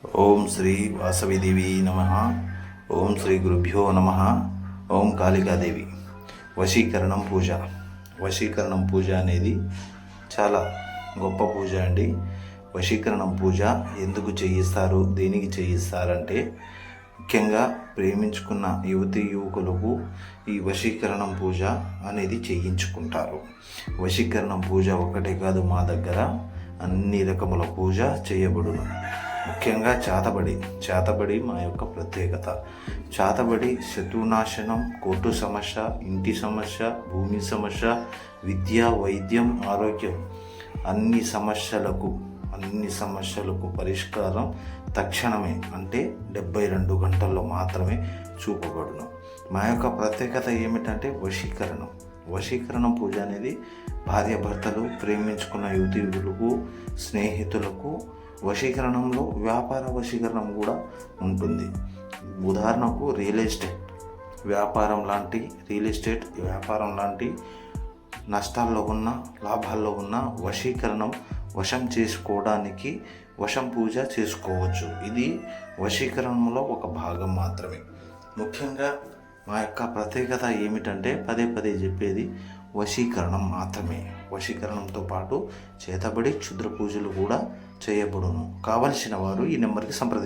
ఓం శ్రీ వాసవిదేవి నమ. ఓం శ్రీ గురుభ్యో నమ. ఓం కాళికాదేవి. వశీకరణం పూజ. వశీకరణం పూజ అనేది చాలా గొప్ప పూజ అండి. వశీకరణం పూజ ఎందుకు చేయిస్తారు, దేనికి చేయిస్తారంటే ముఖ్యంగా ప్రేమించుకున్న యువతి యువకులకు ఈ వశీకరణం పూజ అనేది చేయించుకుంటారు. వశీకరణం పూజ ఒకటే కాదు, మా దగ్గర అన్ని రకముల పూజ చేయబడును. ముఖ్యంగా చేతబడి మా యొక్క ప్రత్యేకత. చేతబడి శత్రునాశనం, కోర్టు సమస్య, ఇంటి సమస్య, భూమి సమస్య, విద్య, వైద్యం, ఆరోగ్యం, అన్ని సమస్యలకు పరిష్కారం తక్షణమే, అంటే 72 గంటల్లో మాత్రమే చూపబడును. మా యొక్క ప్రత్యేకత ఏమిటంటే వశీకరణం పూజ అనేది భార్యాభర్తలు, ప్రేమించుకున్న యువతులకు, స్నేహితులకు వశీకరణంలో వ్యాపార వశీకరణం కూడా ఉంటుంది. ఉదాహరణకు రియల్ ఎస్టేట్ వ్యాపారం లాంటి నష్టాల్లో ఉన్న, లాభాల్లో ఉన్న వశీకరణం వశం చేసుకోవడానికి వశం పూజ చేసుకోవచ్చు. ఇది వశీకరణంలో ఒక భాగం మాత్రమే. ముఖ్యంగా మా యొక్క ప్రత్యేకత ఏమిటంటే పదే చెప్పేది వశీకరణం మాత్రమే. వశీకరణంతో పాటు చేతబడి క్షుద్ర పూజలు కూడా చేయబడును. కావలసిన వారు ఈ నెంబర్కి సంప్రదించండి.